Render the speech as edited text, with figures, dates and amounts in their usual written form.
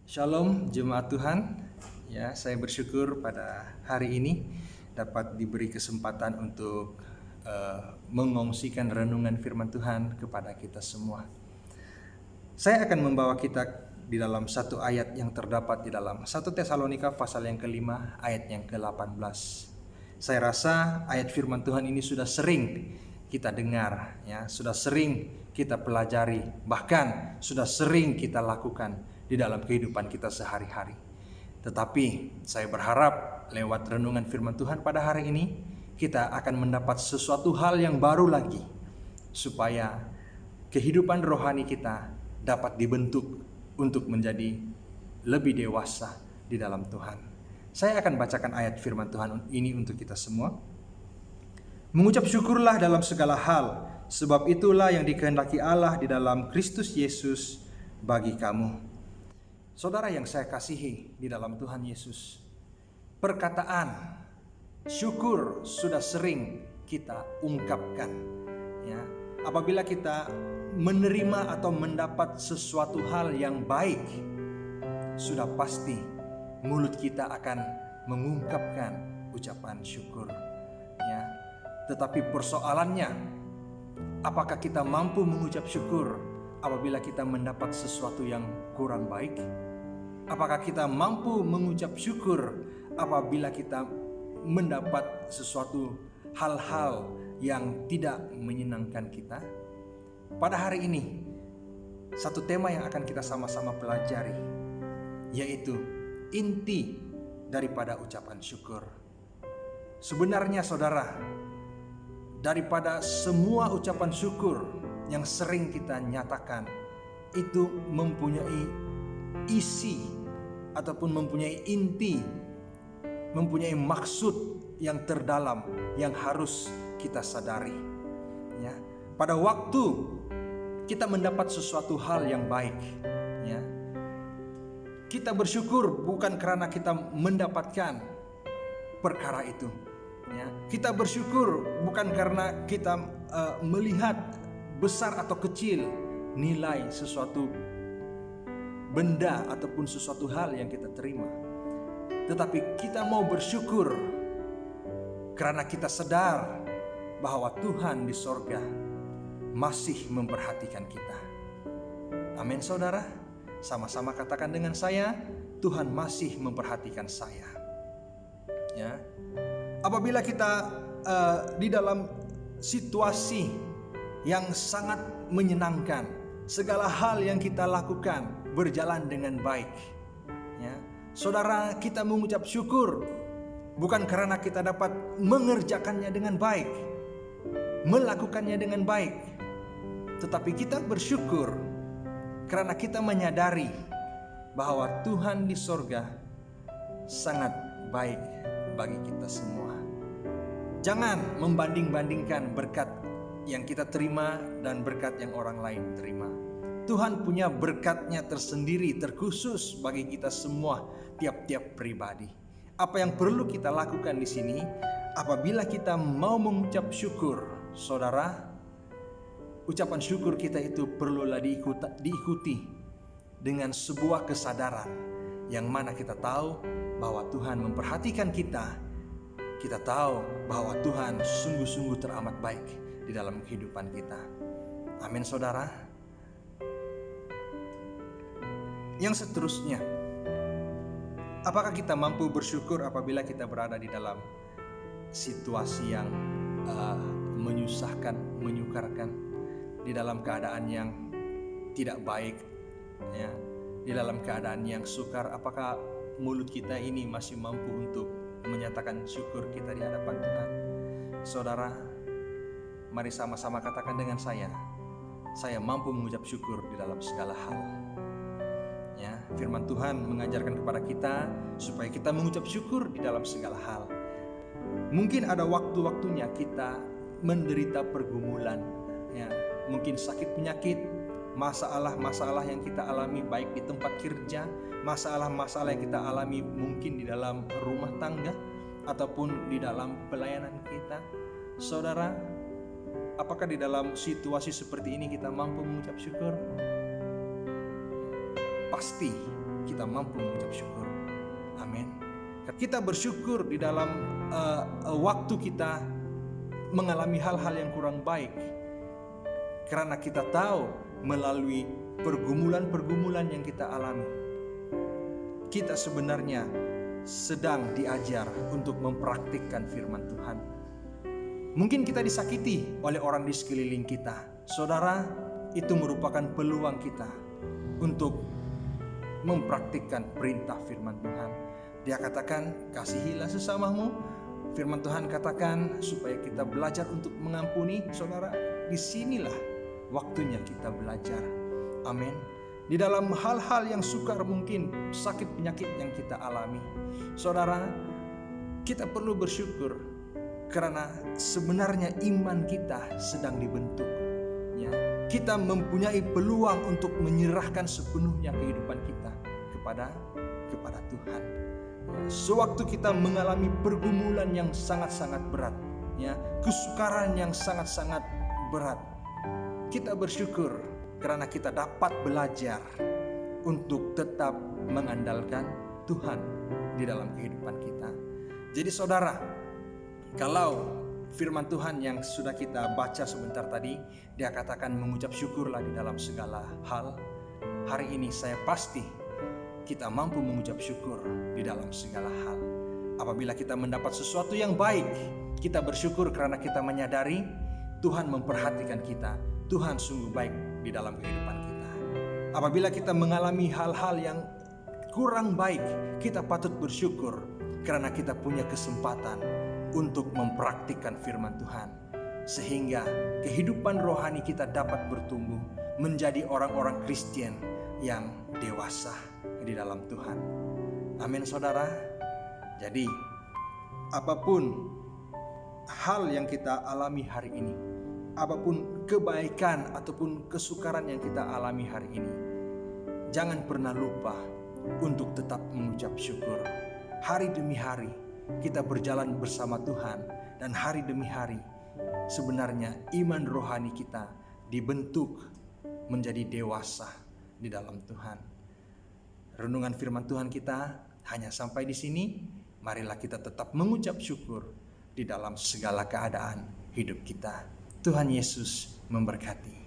Shalom jemaat Tuhan. Ya, saya bersyukur pada hari ini dapat diberi kesempatan untuk mengongsikan renungan firman Tuhan kepada kita semua. Saya akan membawa kita di dalam satu ayat yang terdapat di dalam 1 Tesalonika pasal yang ke-5 ayat yang ke-18. Saya rasa ayat firman Tuhan ini sudah sering kita dengar, ya, sudah sering kita pelajari, bahkan sudah sering kita lakukan di dalam kehidupan kita sehari-hari. Tetapi saya berharap lewat renungan firman Tuhan pada hari ini kita akan mendapat sesuatu hal yang baru lagi, supaya kehidupan rohani kita dapat dibentuk untuk menjadi lebih dewasa di dalam Tuhan. Saya akan bacakan ayat firman Tuhan ini untuk kita semua. Mengucap syukurlah dalam segala hal, sebab itulah yang dikehendaki Allah di dalam Kristus Yesus bagi kamu. Saudara yang saya kasihi di dalam Tuhan Yesus, perkataan syukur sudah sering kita ungkapkan, ya. Apabila kita menerima atau mendapat sesuatu hal yang baik, sudah pasti mulut kita akan mengungkapkan ucapan syukur, ya. Tetapi persoalannya, apakah kita mampu mengucap syukur apabila kita mendapat sesuatu yang kurang baik? Apakah kita mampu mengucap syukur apabila kita mendapat sesuatu hal-hal yang tidak menyenangkan kita? Pada hari ini, satu tema yang akan kita sama-sama pelajari, yaitu inti daripada ucapan syukur. Sebenarnya saudara, daripada semua ucapan syukur yang sering kita nyatakan, itu mempunyai isi ataupun mempunyai inti, mempunyai maksud yang terdalam yang harus kita sadari, ya. Pada waktu kita mendapat sesuatu hal yang baik, ya, kita bersyukur bukan karena kita mendapatkan perkara itu, ya. Kita bersyukur bukan karena kita melihat besar atau kecil nilai sesuatu benda ataupun sesuatu hal yang kita terima, tetapi kita mau bersyukur karena kita sadar bahwa Tuhan di sorga masih memperhatikan kita. Amin saudara, sama-sama katakan dengan saya, Tuhan masih memperhatikan saya, ya. Apabila kita di dalam situasi yang sangat menyenangkan, segala hal yang kita lakukan berjalan dengan baik, ya, saudara, kita mengucap syukur bukan karena kita dapat mengerjakannya dengan baik, melakukannya dengan baik, tetapi kita bersyukur karena kita menyadari bahwa Tuhan di sorga sangat baik bagi kita semua. Jangan membanding-bandingkan berkat yang kita terima dan berkat yang orang lain terima. Tuhan punya berkatnya tersendiri, terkhusus bagi kita semua, tiap-tiap pribadi. Apa yang perlu kita lakukan di sini, apabila kita mau mengucap syukur, saudara, ucapan syukur kita itu perlulah diikuti dengan sebuah kesadaran yang mana kita tahu bahwa Tuhan memperhatikan kita. Kita tahu bahwa Tuhan sungguh-sungguh teramat baik di dalam kehidupan kita. Amin saudara. Yang seterusnya, apakah kita mampu bersyukur apabila kita berada di dalam situasi yang menyusahkan, menyukarkan, di dalam keadaan yang tidak baik, ya, di dalam keadaan yang sukar? Apakah mulut kita ini masih mampu untuk menyatakan syukur kita di hadapan Tuhan? Saudara, mari sama-sama katakan dengan saya mampu mengucap syukur di dalam segala hal. Ya, firman Tuhan mengajarkan kepada kita supaya kita mengucap syukur di dalam segala hal. Mungkin ada waktu-waktunya kita menderita pergumulan, ya, mungkin sakit penyakit, masalah-masalah yang kita alami baik di tempat kerja, masalah-masalah yang kita alami mungkin di dalam rumah tangga ataupun di dalam pelayanan kita. Saudara, apakah di dalam situasi seperti ini kita mampu mengucap syukur? Pasti kita mampu mengucap syukur. Amin. Kita bersyukur di dalam waktu kita mengalami hal-hal yang kurang baik, karena kita tahu melalui pergumulan-pergumulan yang kita alami, kita sebenarnya sedang diajar untuk mempraktikkan firman Tuhan. Mungkin kita disakiti oleh orang di sekeliling kita. Saudara, itu merupakan peluang kita untuk mempraktikkan perintah firman Tuhan. Dia katakan, kasihilah sesamamu. Firman Tuhan katakan supaya kita belajar untuk mengampuni. Saudara, disinilah waktunya kita belajar. Amin. Di dalam hal-hal yang sukar, mungkin sakit penyakit yang kita alami, saudara, kita perlu bersyukur karena sebenarnya iman kita sedang dibentuk. Ya, kita mempunyai peluang untuk menyerahkan sepenuhnya kehidupan kita kepada Tuhan. Sewaktu kita mengalami pergumulan yang sangat-sangat berat, ya, kesukaran yang sangat-sangat berat, kita bersyukur karena kita dapat belajar untuk tetap mengandalkan Tuhan di dalam kehidupan kita. Jadi saudara, kalau firman Tuhan yang sudah kita baca sebentar tadi, dia katakan mengucap syukurlah di dalam segala hal. Hari ini saya pasti kita mampu mengucap syukur di dalam segala hal. Apabila kita mendapat sesuatu yang baik, kita bersyukur karena kita menyadari Tuhan memperhatikan kita. Tuhan sungguh baik di dalam kehidupan kita. Apabila kita mengalami hal-hal yang kurang baik, kita patut bersyukur karena kita punya kesempatan untuk mempraktikkan firman Tuhan, sehingga kehidupan rohani kita dapat bertumbuh menjadi orang-orang Kristen yang dewasa di dalam Tuhan. Amin saudara. Jadi apapun hal yang kita alami hari ini, apapun kebaikan ataupun kesukaran yang kita alami hari ini, jangan pernah lupa untuk tetap mengucap syukur. Hari demi hari kita berjalan bersama Tuhan, dan hari demi hari sebenarnya iman rohani kita dibentuk menjadi dewasa di dalam Tuhan. Renungan firman Tuhan kita hanya sampai di sini. Marilah kita tetap mengucap syukur di dalam segala keadaan hidup kita. Tuhan Yesus memberkati.